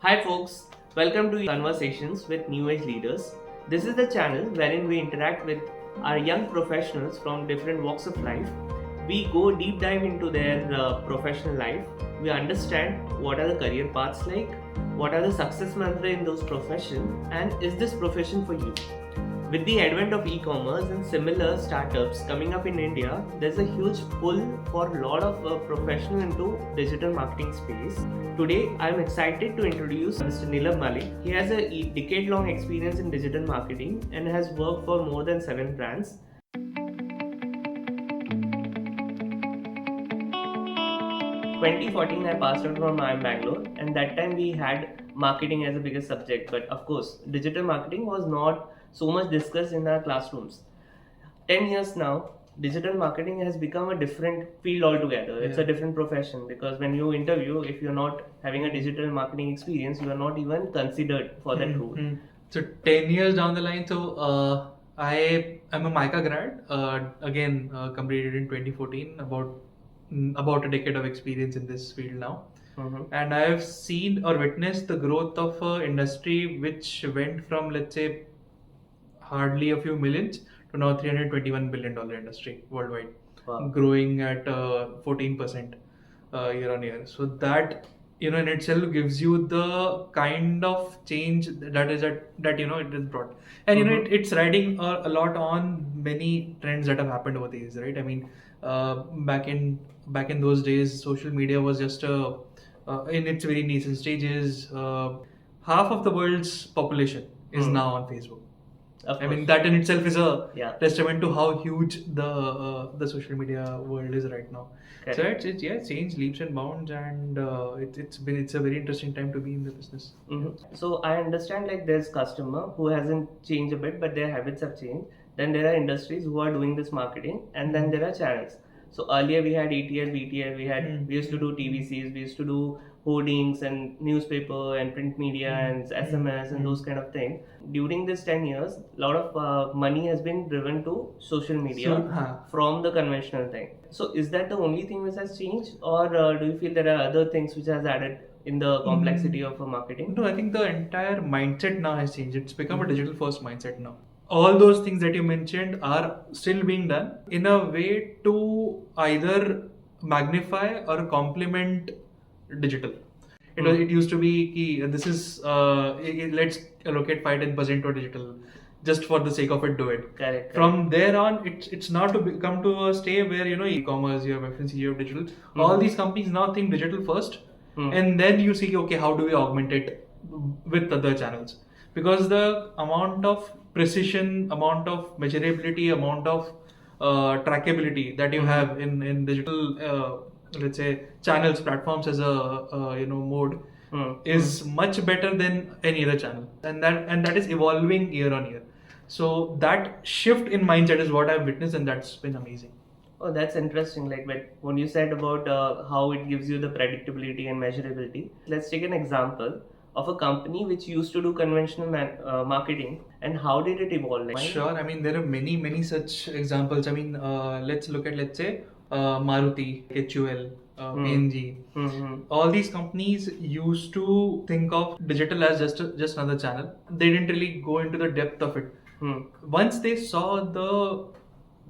Hi folks, welcome to Conversations with New Age Leaders. This is the channel wherein we interact with our young professionals from different walks of life. We go deep dive into their professional life. We understand what are the career paths like, what are the success mantra in those professions, and is this profession for you? With the advent of e-commerce and similar startups coming up in India, there's a huge pull for a lot of professionals into digital marketing space. Today, I'm excited to introduce Mr. Neelabh Mallick. He has a decade-long experience in digital marketing and has worked for more than 7 brands. 2014 I passed out from IIM Bangalore, and that time we had marketing as a biggest subject, but of course digital marketing was not so much discussed in our classrooms. 10 years now, digital marketing has become a different field altogether. It's a different profession because when you interview, if you're not having a digital marketing experience, you are not even considered for that role. So 10 years down the line, I am a MICA grad, completed in 2014, about a decade of experience in this field now. And I have seen or witnessed the growth of an industry which went from, let's say, hardly a few millions to now $321 billion industry worldwide, growing at 14% year on year. So that in itself gives you the kind of change that it has brought, and it's riding a lot on many trends that have happened over the years, right? I mean, back in those days, social media was just in its very nascent stages. Half of the world's population is now on Facebook. I mean, that in itself is a testament to how huge the social media world is right now. Okay. So it's changed leaps and bounds, and it's a very interesting time to be in the business. So I understand like there's customer who hasn't changed a bit, but their habits have changed. Then there are industries who are doing this marketing, and then there are channels. So earlier we had ETL, BTL, we used to do TVCs, we used to do hoardings and newspaper and print media and SMS and those kind of things. During this 10 years, a lot of money has been driven to social media from the conventional thing. So is that the only thing which has changed, or do you feel there are other things which has added in the complexity of marketing? No, I think the entire mindset now has changed. It's become a digital first mindset now. All those things that you mentioned are still being done in a way to either magnify or complement digital. It used to be this is let's allocate 5-10% to digital just for the sake of it, do it. Correct. From there on, it's now to come to a stage where e-commerce, you have FMCG, you have digital. All these companies now think digital first, and then you see, okay, how do we augment it with other channels? Because the amount of precision, amount of measurability, amount of trackability that you have in digital, let's say, channels, platforms as a mode is much better than any other channel, and that is evolving year on year. So that shift in mindset is what I've witnessed, and that's been amazing. Oh, that's interesting. Like when you said about how it gives you the predictability and measurability, let's take an example of a company which used to do conventional marketing, and how did it evolve? Like, sure. I mean, there are many such examples. I mean, let's look at, let's say, Maruti, HUL, PNG. All these companies used to think of digital as just another channel. They didn't really go into the depth of it. Once they saw the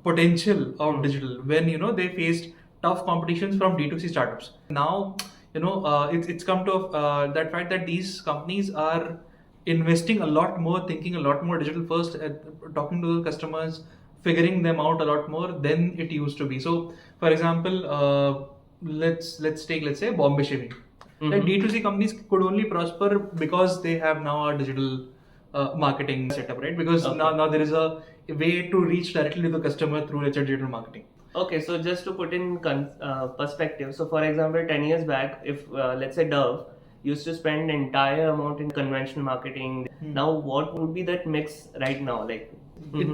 potential of digital, when they faced tough competitions from D2C startups. Now, it's come to that fact that these companies are investing a lot more, thinking a lot more digital first, talking to the customers, figuring them out a lot more than it used to be. So, for example, let's say Bombay Shaving. Like D2C companies could only prosper because they have now a digital marketing setup, right? Because now there is a way to reach directly to the customer through, let's say, digital marketing. Okay, so just to put in perspective, so for example, 10 years back, if let's say Dove used to spend entire amount in conventional marketing, now what would be that mix right now? Like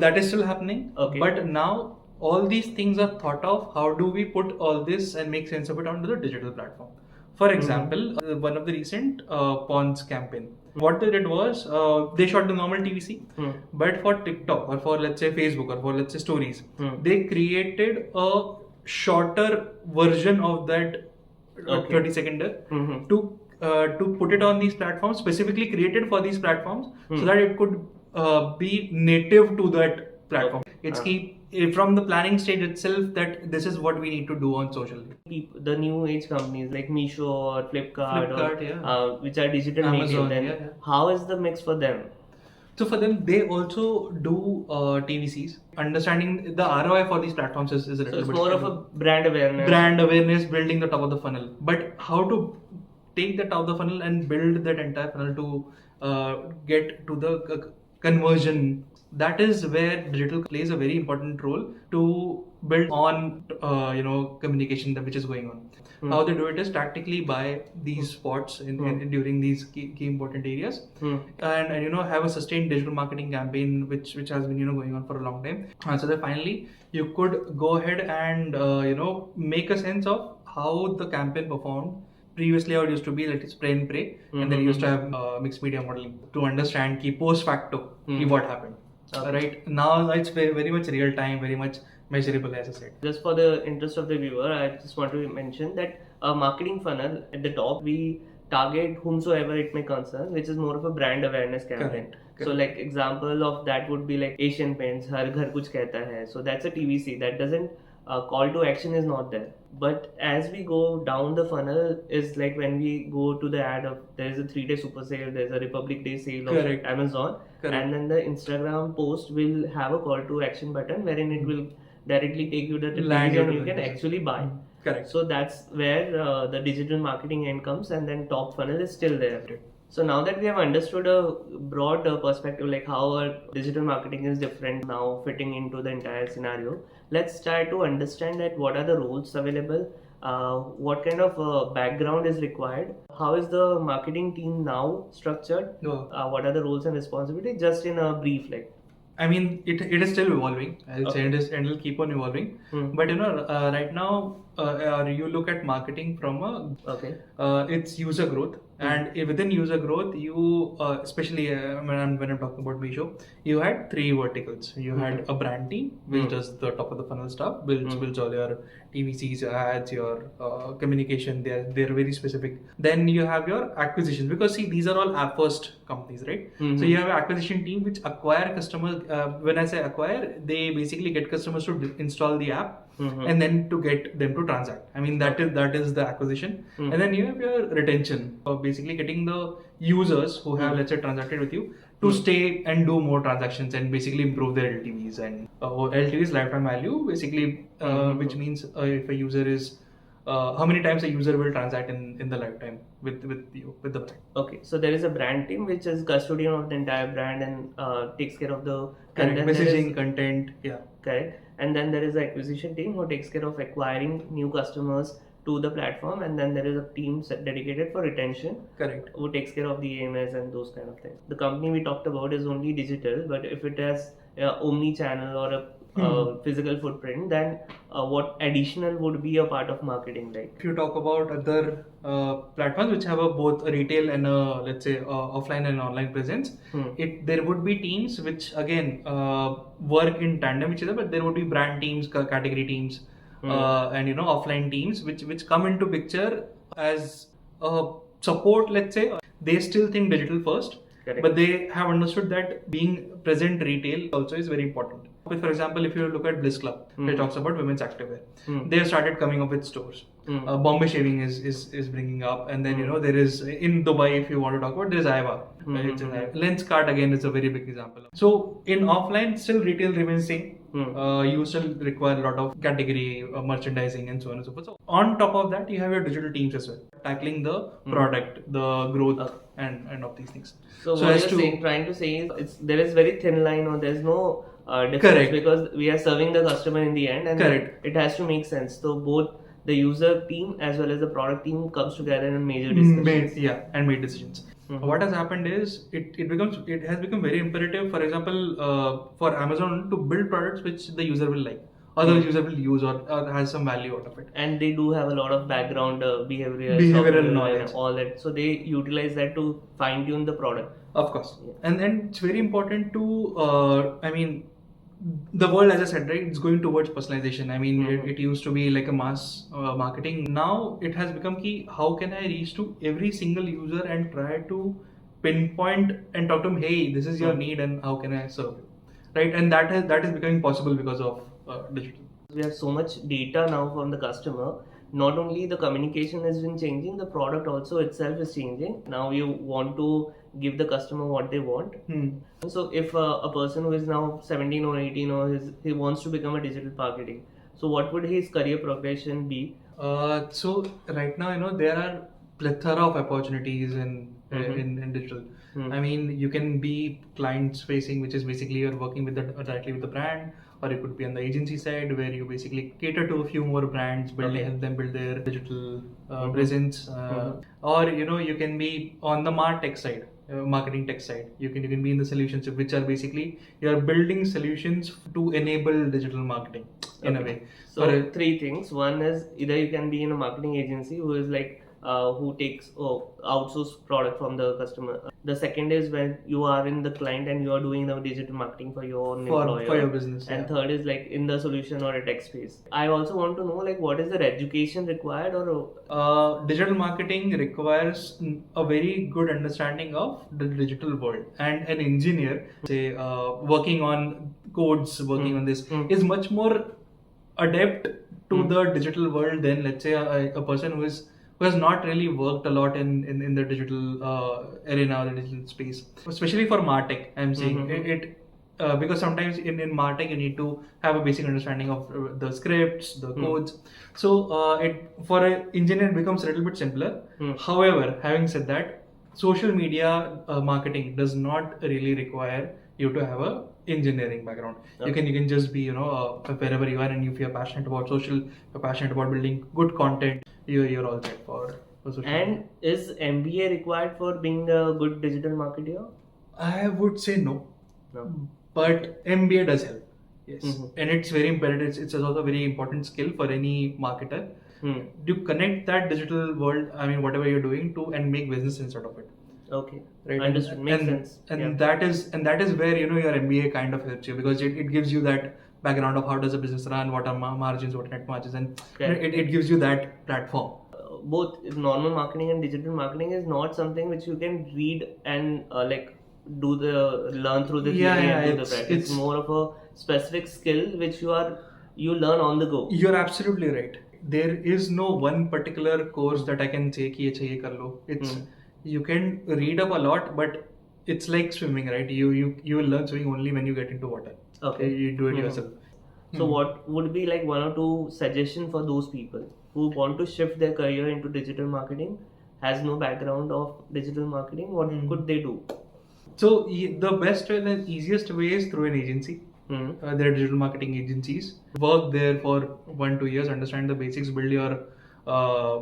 that is still happening. Okay. But now all these things are thought of. How do we put all this and make sense of it onto the digital platform? For example, one of the recent Pawns campaign. What they did was they shot the normal TVC, but for TikTok or for, let's say, Facebook or for, let's say, stories, they created a shorter version of that 30 second to to put it on these platforms, specifically created for these platforms, so that it could be native to that platform. It's key from the planning stage itself that this is what we need to do on social. The new age companies like Meesho or Flipkart, Flipkart, which are digital Amazon, native, then how is the mix for them? So for them, they also do TVCs. Understanding the ROI for these platforms is a little So it's bit more of a brand awareness. brand awareness, building the top of the funnel. But how to take the top of the funnel and build that entire funnel to get to the conversion, that is where digital plays a very important role to build on communication which is going on. How they do it is tactically buy these spots in during these key important areas, and have a sustained digital marketing campaign which has been going on for a long time, so that finally you could go ahead and make a sense of how the campaign performed. Previously, how it used to be, like spray and pray, and then you used to have mixed media modeling to understand key post facto what happened. Right now, it's very much real time, very much measurable, as I said. Just for the interest of the viewer, I just want to mention that a marketing funnel at the top, we target whomsoever it may concern, which is more of a brand awareness campaign. Correct. So like example of that would be like Asian Paints, Har Ghar Kuch Kehta Hai. So that's a TVC. That doesn't call to action is not there. But as we go down the funnel is like when we go to the ad of there is a 3-day super sale, there's a Republic Day sale of Amazon, and then the Instagram post will have a call to action button wherein it will directly take you to the page and you can actually buy. Correct. So that's where the digital marketing end comes, and then top funnel is still there. So now that we have understood a broad perspective, like how our digital marketing is different now fitting into the entire scenario, let's try to understand that what are the roles available, what kind of background is required, how is the marketing team now structured, what are the roles and responsibilities, just in a brief like. I mean, it is still evolving. I'll say it is, and it'll keep on evolving. But right now, you look at marketing from it's user growth, and within user growth, you especially when I'm talking about Meesho, you had 3 verticals. You had a brand team, which does the top of the funnel stuff, builds all your TVCs, your ads, your communication. They're very specific. Then you have your acquisitions, because see, these are all app first companies, right? So you have an acquisition team which acquire customers. When I say acquire, they basically get customers to install the app and then to get them to transact. I mean, that is the acquisition. And then you have your retention, basically getting the users who have let's say transacted with you to stay and do more transactions and basically improve their LTVs, and LTVs, lifetime value, basically, which means if a user is how many times a user will transact in the lifetime with the brand. Okay, so there is a brand team which is custodian of the entire brand and takes care of the messaging, content. Correct. And then there is the acquisition team who takes care of acquiring new customers to the platform, and then there is a team dedicated for retention. Correct. Who takes care of the AMS and those kind of things. The company we talked about is only digital, but if it has omni-channel or a physical footprint, then what additional would be a part of marketing like? If you talk about other platforms which have both a retail and a, let's say, offline and online presence, there would be teams which again work in tandem with each other, but there would be brand teams, category teams, and offline teams which come into picture as support. Let's say they still think digital first. Correct. But they have understood that being present retail also is very important. For example, if you look at Bliss Club, which talks about women's activewear, they have started coming up with stores. Bombay Shaving is bringing up, and then there is in Dubai, if you want to talk about, there is Aiva. Lenskart again is a very big example. So in offline, still retail remains same. You still require a lot of category merchandising and so on and so forth. So on top of that, you have your digital teams as well, tackling the product, the growth, and of these things. So what you're trying to say is there is very thin line, or there's no difference. Correct. Because we are serving the customer in the end, and it has to make sense. So both the user team as well as the product team comes together in major discussions. And made decisions. What has happened is it has become very imperative, for example, for Amazon to build products which the user will like, or the user will use, or has some value out of it. And they do have a lot of background behavioral knowledge and all that. So they utilize that to fine tune the product. Of course. And then it's very important to the world, as I said, right, it's going towards personalization. I mean, Mhm. it used to be like a mass marketing. Now it has become key. How can I reach to every single user and try to pinpoint and talk to them? Hey, this is your need, and how can I serve you? Right, and that is becoming possible because of digital. We have so much data now from the customer. Not only the communication has been changing, the product also itself is changing. Now you want to give the customer what they want. So if a person who is now 17 or 18 or he wants to become a digital marketing, so what would his career progression be? So right now, there are plethora of opportunities Mhm. in digital. Hmm. I mean, you can be clients facing, which is basically you're working with directly with the brand, or it could be on the agency side where you basically cater to a few more brands, Okay. help them build their digital Mhm. presence, Mhm. or you can be on the martech side. Marketing tech side, you can be in the solutions, which are basically you're building solutions to enable digital marketing in a Okay. way. So three things. One is either you can be in a marketing agency who is like who takes outsource product from the customer. The second is when you are in the client and you are doing the digital marketing for your own employer. For your business, And yeah. third is like in the solution or a tech space. I also want to know like what is the education required or Digital marketing requires a very good understanding of the digital world, and an engineer, say, working on codes, working on this, is much more adept to the digital world than, let's say, a person who has not really worked a lot in the digital arena or the digital space, especially for martech. I'm saying it because sometimes in martech you need to have a basic understanding of the scripts, the codes. So it for an engineer it becomes a little bit simpler. However, having said that, social media marketing does not really require you to have a engineering background. You can just be wherever you are, and if you're passionate about social, you're passionate about building good content, you're all set for social media. And is MBA required for being a good digital marketer? I would say no. No. But MBA does help. Yes. Mhm. And it's very imperative. It's also a very important skill for any marketer. To connect that digital world, I mean, whatever you're doing to, and make business instead of it. Okay. Right. Understood. Makes sense. And Yeah. that is where your MBA kind of helps you, because it gives you that background of how does a business run, what are margins, what are net margins, and Correct. it gives you that platform. Both normal marketing and digital marketing is not something which you can read and like do the learn through the theory and do the practice. It's more of a specific skill which you learn on the go. You're absolutely right. There is no one particular course that I can say कि अच्छा ये कर लो. It's you can read up a lot, but it's like swimming, right? You will learn swimming only when you get into water. Okay. You do it yourself. So what would be like one or two suggestions for those people who want to shift their career into digital marketing, has no background of digital marketing? What could they do? So the best way, the easiest way is through an agency. There are digital marketing agencies. Work there for 1-2 years, understand the basics, build your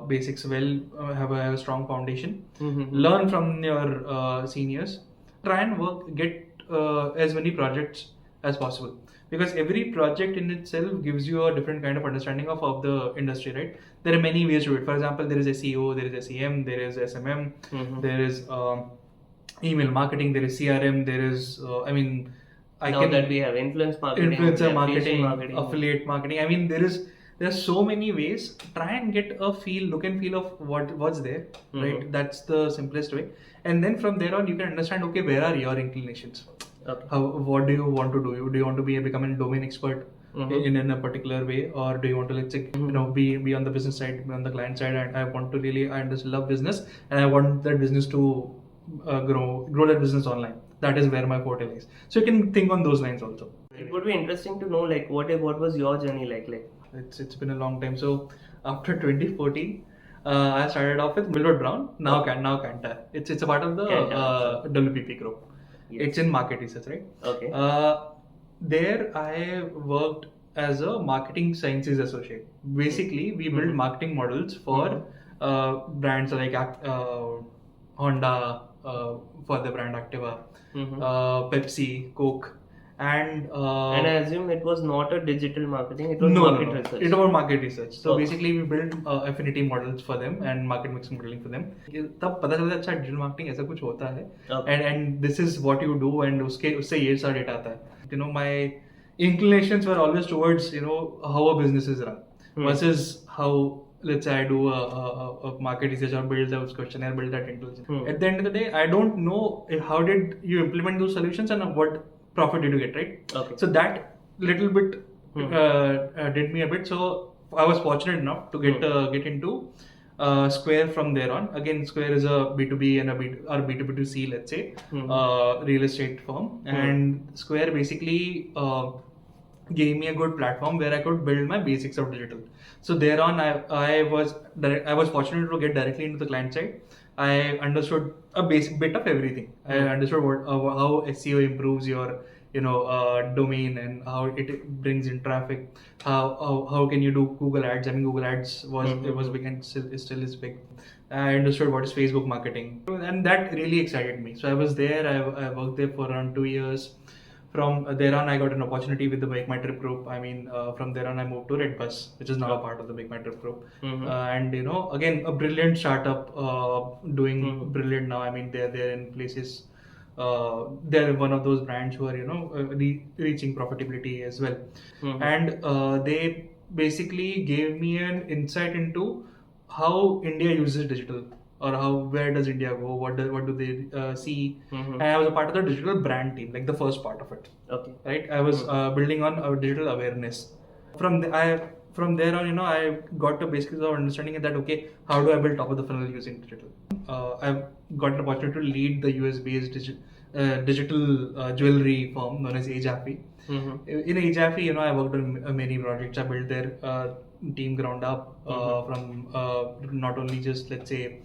basics well, have a strong foundation. Learn from your seniors. Try and get as many projects as possible, because every project in itself gives you a different kind of understanding of the industry, right? There are many ways to it. For example, there is SEO, there is SEM, there is SMM, there is email marketing, there is CRM, there is That we have influencer marketing, marketing, affiliate marketing. I mean, there are so many ways. Try and get a look and feel of what's there, right? That's the simplest way. And then from there on, you can understand, okay, where are your inclinations? Okay. What do you want to do? Do you want to become a domain expert in a particular way, or do you want to, let's say, be on the business side, be on the client side, and I just love business, and I want that business to grow that business online. That is where my forte lies. So you can think on those lines also. It would be interesting to know like what was your journey like. It's been a long time. So after 2014, I started off with Millward Brown. Now Kantar. It's a part of the WPP group. Yes. It's in market research, right? Okay. There I worked as a marketing sciences associate. Basically, we build marketing models for brands like Honda, for the brand Activa, Pepsi, Coke, and I assume it was not a digital marketing, it was market research. It was market research. So basically we build affinity models for them and market mix modeling for them. तब पता चलता है अच्छा digital marketing ऐसा कुछ होता है, and this is what you do, and उससे ये सारा data आता है. My inclinations were always towards how a business is run versus how, let's say, I do a market research or build those questionnaire, build that intelligence. At the end of the day, I don't know how did you implement those solutions and what profit did you get, right? Okay. So that little bit did me a bit. So I was fortunate enough to get into Square from there on. Again, Square is a B2B and a B2B2C, let's say, real estate firm. And Square basically gave me a good platform where I could build my basics of digital. So thereon, I was fortunate to get directly into the client side. I understood a basic bit of everything. I understood how SEO improves your domain and how it brings in traffic. How can you do Google Ads? I mean, Google Ads was big and still is big. I understood what is Facebook marketing, and that really excited me. So I was there. I worked there for around 2 years. From there on, I got an opportunity with the Make My Trip group. I mean, from there on, I moved to Redbus, which is now a part of the Make My Trip group. And again, a brilliant startup, doing brilliant now. I mean, they're in places. They're one of those brands who are reaching profitability as well. And they basically gave me an insight into how India uses digital, or where does India go? What do they see? And I was a part of the digital brand team, like the first part of it. Okay. Right. I was building on our digital awareness. From there on, I got the basics of understanding that okay, how do I build top of the funnel using digital? I've got an opportunity to lead the US-based digital jewelry firm known as AgeHappy. In AgeHappy, I worked on many projects. I built their team ground up from not only just, let's say,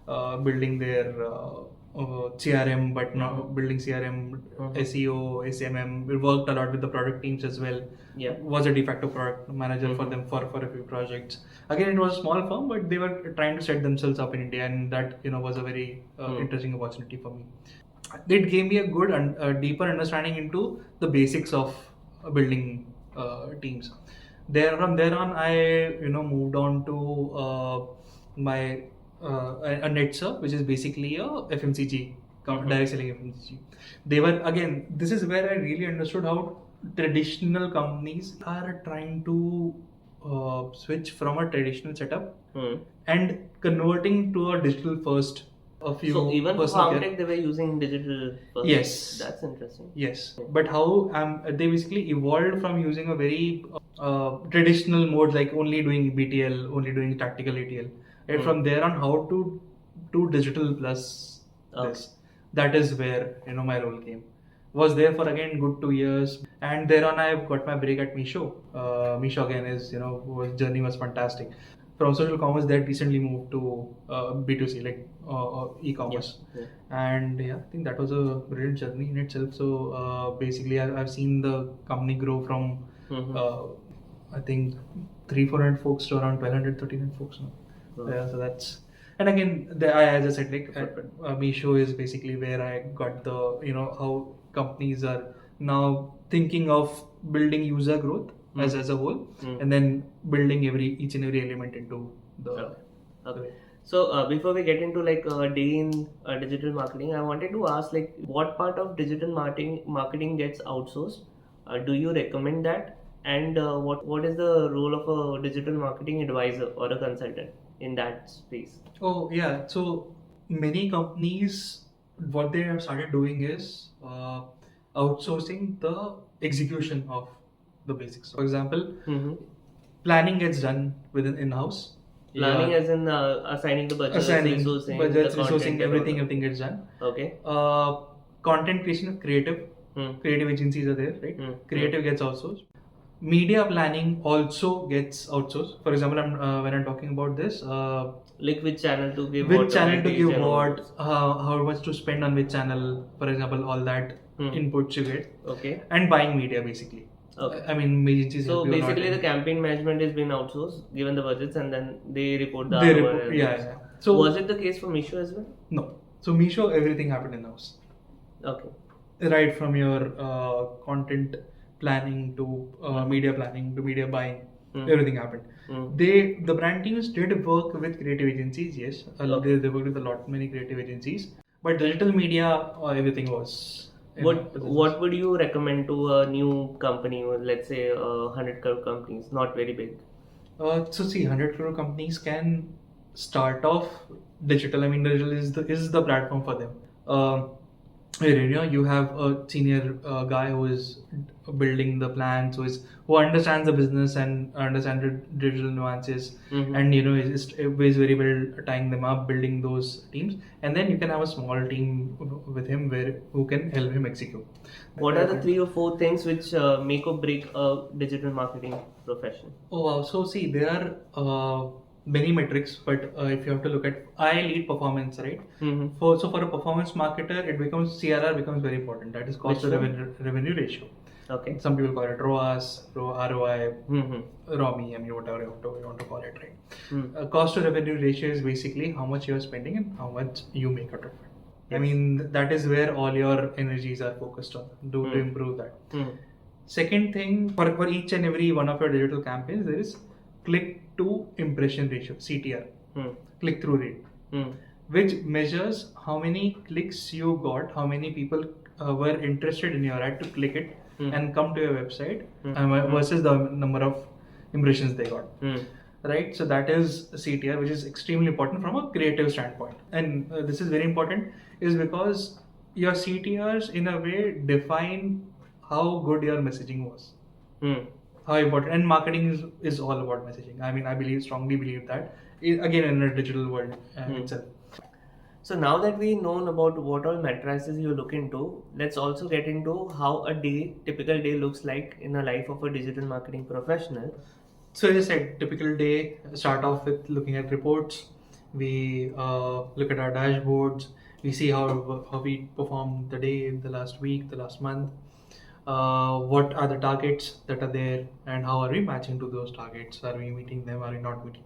building their CRM, but not building CRM, SEO, SMM. We worked a lot with the product teams as well. Yeah. Was a de facto product manager for them for a few projects. Again, it was a small firm, but they were trying to set themselves up in India, and that was a very interesting opportunity for me. It gave me a good deeper understanding into the basics of building teams. From there on, I moved on to my a Netser, which is basically a FMCG, direct selling FMCG. They were, again, this is where I really understood how traditional companies are trying to switch from a traditional setup and converting to a digital first. So even for Farmtech, they were using digital first. Yes. That's interesting. Yes. But how they basically evolved from using a very traditional mode, like only doing BTL, only doing tactical ATL. And from there on, how to do digital plus this. That is where my role came. Was there for again good 2 years, and thereon I got my break at Meesho. Meesho again is journey was fantastic. From social commerce, that recently moved to B2C, like e-commerce. Yeah. And I think that was a brilliant journey in itself. So basically, I've seen the company grow from I think 300-400 folks to around 1,200-1,300 folks now. So that's, and again, as I said, like Meesho is basically where I got the how companies are now thinking of building user growth as a whole, and then building each and every element into the. Okay. So before we get into like a day in digital marketing, I wanted to ask like what part of digital marketing gets outsourced? Do you recommend that? And what is the role of a digital marketing advisor or a consultant in that space? Oh yeah, so many companies, what they have started doing is outsourcing the execution of the basics. For example, planning gets done within in-house. Planning as in assigning the budget, resourcing, everything gets done. Okay. Content creation, creative agencies are there, right? Creative gets outsourced. Media planning also gets outsourced. For example, when I'm talking about this, like which channel to give, how much to spend on which channel, for example, all that inputs you get. Okay. And buying media basically. Okay. I mean, agencies. So basically, the campaign management is being outsourced, given the budgets, and then they report the ROI. Yeah. So was it the case for Meesho as well? No. So Meesho, everything happened in house. Okay. Right from your content planning to media planning to media buying, everything happened. The brand teams did work with creative agencies. Yes, they worked with many creative agencies, but digital media, everything was What would you recommend to a new company, or let's say 100 crore companies, not very big? So see, 100 crore companies can start off digital. I mean, digital is the platform for them. Where, you have a senior guy who is building the plans, who understands the business and understands the digital nuances, and is very well tying them up, building those teams, and then you can have a small team with him who can help him execute. What are the 3 or 4 things which make or break a digital marketing profession? Oh wow! So see, there are many metrics, but if you have to look at, I lead performance, right? For a performance marketer, it becomes CRR becomes very important. That is cost to revenue ratio. Okay. Some people call it ROAS, ROI, ROMI, I mean whatever you want to call it, right? Cost to revenue ratio is basically how much you are spending and how much you make out of it. I mean, that is where all your energies are focused on. To improve that. Second thing, for each and every one of your digital campaigns, there is click to impression ratio, CTR, click through rate, which measures how many clicks you got, how many people were interested in your ad to click it and come to your website, versus the number of impressions they got. Right, so that is CTR, which is extremely important from a creative standpoint. And this is very important is because your CTRs in a way define how good your messaging was. How important, and marketing is all about messaging. I mean, I strongly believe that, again, in a digital world itself. So now that we know about what all matrices you look into, let's also get into how a typical day looks like in the life of a digital marketing professional. So as I said, typical day start off with looking at reports. We look at our dashboards. We see how we performed the day, the last week, the last month. What are the targets that are there, and how are we matching to those targets? Are we meeting them? Are we not meeting?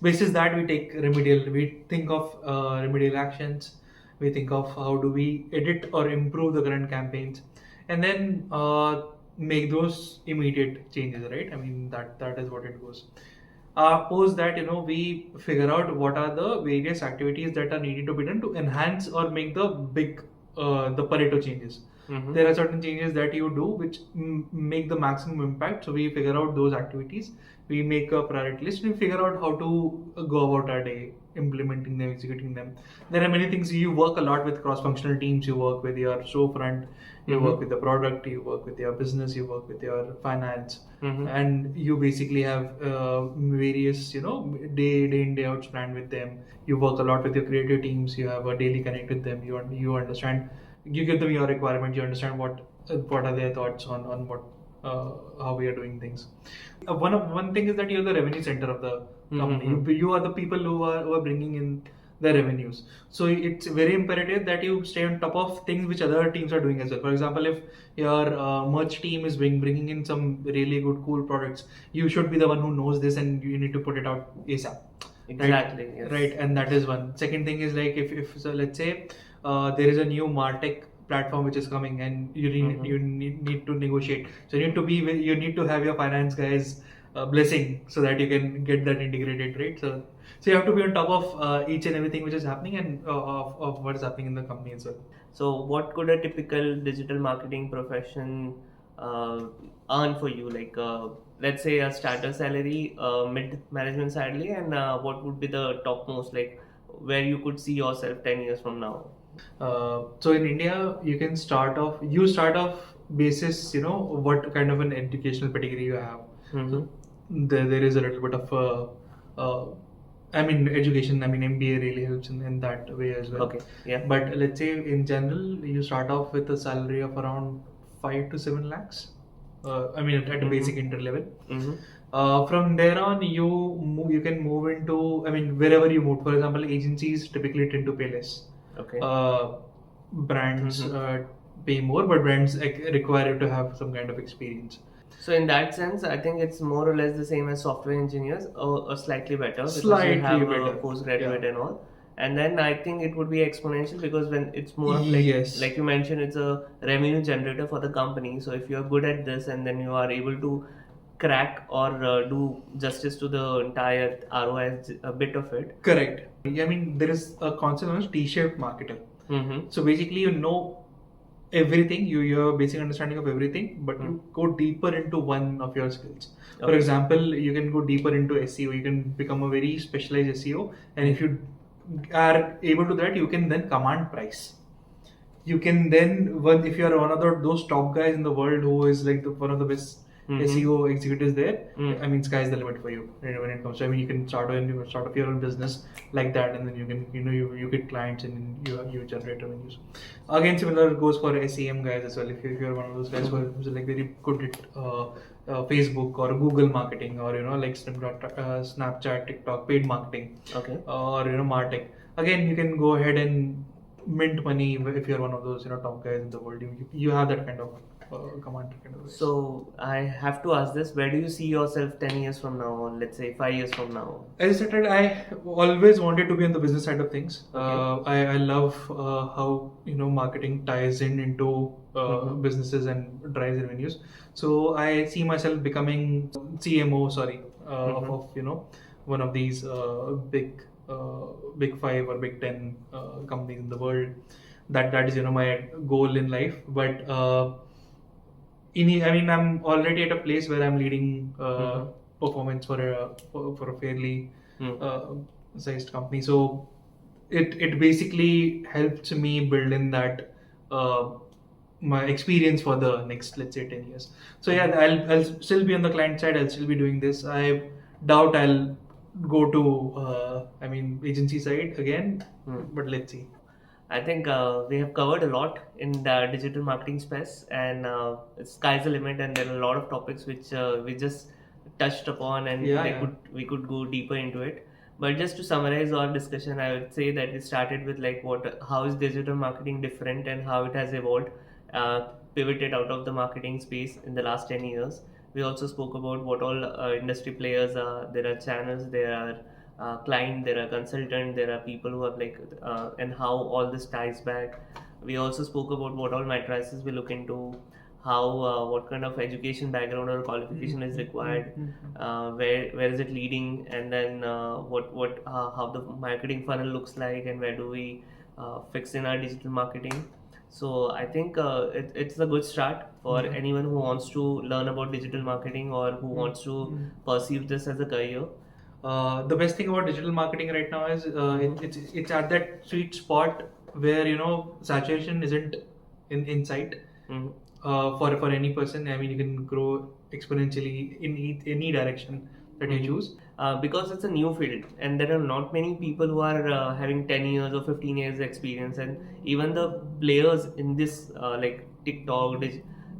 Basis that we take remedial. We think of remedial actions. We think of how do we edit or improve the current campaigns, and then make those immediate changes, right? I mean, that is what it goes. Post that, we figure out what are the various activities that are needed to be done to enhance or make the the Pareto changes. There are certain changes that you do which make the maximum impact. So we figure out those activities. We make a priority list. We figure out how to go about our day, implementing them, executing them. There are many things. You work a lot with cross-functional teams. You work with your storefront. You work with the product. You work with your business. You work with your finance, and you basically have various, day in day outs planned with them. You work a lot with your creative teams. You have a daily connect with them. You understand. You give them your requirement. You understand what are their thoughts on what how we are doing things. One thing is that you're the revenue center of the company. You are the people who are bringing in the revenues. So it's very imperative that you stay on top of things which other teams are doing as well. For example, if your merch team is bringing in some really good, cool products, you should be the one who knows this, and you need to put it out ASAP. Exactly. Right? Yes. Right, and that is one. Second thing is like if so, let's say there is a new MarTech platform which is coming, and you need to negotiate. So you need to have your finance guys blessing so that you can get that integrated, right? So you have to be on top of each and everything which is happening, and of what is happening in the company as well. So what could a typical digital marketing profession earn for you? Like let's say a starter salary, mid management salary, and what would be the topmost, like where you could see yourself 10 years from now? So in India, you start off basis, what kind of an educational pedigree you have. So there is a little bit of education. I mean, MBA really helps in that way as well. Okay. Yeah. But let's say in general, you start off with a salary of around 5 to 7 lakhs. At a basic entry level. From there on, you can move into, wherever you move. For example, agencies typically tend to pay less. Okay. Brands pay more, but brands require you to have some kind of experience. So in that sense, I think it's more or less the same as software engineers, or slightly better, because Slightly you have better. a postgraduate and all. And then I think it would be exponential, because when it's more of like you mentioned, it's a revenue generator for the company. So if you're good at this, and then you are able to crack or do justice to the entire ROI bit of it. Correct. There is a concept known as T-shaped marketing. So basically, everything, you have a basic understanding of everything, but you go deeper into one of your skills. For Okay. example, you can go deeper into SEO. You can become a very specialized SEO, and if you are able to that, you can then command price. You can then, if you are one of those top guys in the world who is like one of the best SEO executives there, I mean, sky's the limit for you when it comes to. I mean, you can start up your own business like that, and then you can you get clients and you generate revenues. Again, similar goes for SEM guys as well. If you're one of those guys who's like very good at Facebook or Google marketing, or like Snapchat, TikTok, paid marketing, Okay. or Martech. Again, you can go ahead and mint money if you're one of those top guys in the world. You have that kind of command kind of. So I have to ask this: where do you see yourself 10 years from now, or let's say 5 years from now? As I said, I always wanted to be on the business side of things. Okay. I love how marketing ties into businesses and drives revenues. So I see myself becoming CMO, of one of these big five or big 10 companies in the world. That is my goal in life. But I mean, I'm already at a place where I'm leading performance for a fairly sized company. So it basically helps me build in that my experience for the next, let's say, 10 years. So yeah, I'll still be on the client side. I'll still be doing this. I doubt I'll go to agency side again, but let's see. I think we have covered a lot in the digital marketing space, and sky's the limit, and there are a lot of topics which we just touched upon, and we could go deeper into it. But just to summarize our discussion, I would say that we started with like how is digital marketing different and how it has evolved, pivoted out of the marketing space in the last 10 years. We also spoke about what all industry players are. There are channels, there are client, there are consultant, there are people who have and how all this ties back. We also spoke about what all matrices we look into, how what kind of education background or qualification is required, where is it leading, and then how the marketing funnel looks like, and where do we fix in our digital marketing. So I think it's a good start for anyone who wants to learn about digital marketing or who wants to perceive this as a career. The best thing about digital marketing right now is it's at that sweet spot where saturation isn't in sight. For any person. I mean, you can grow exponentially in any direction that you choose. Because it's a new field, and there are not many people who are having 10 years or 15 years experience, and even the players in this like TikTok,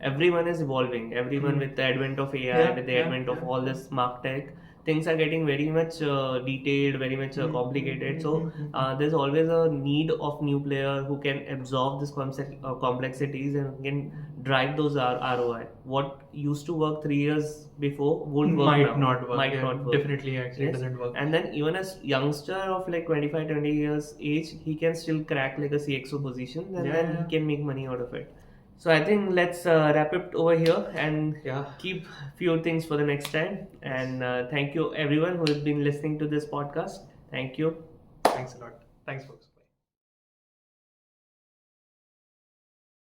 everyone is evolving. Everyone with the advent of AI, with the advent of all this MarTech, things are getting very much detailed, very much complicated. So there's always a need of new player who can absorb this complexities and can drive those ROI. What used to work 3 years before won't work Might now. not work. Might not work. Definitely, actually, Yes. doesn't work. And then even as youngster of like 25, 20 years age, he can still crack like a CXO position, and then he can make money out of it. So I think let's wrap it over here and keep few things for the next time. And thank you everyone who has been listening to this podcast. Thank you. Thanks a lot. Thanks, folks.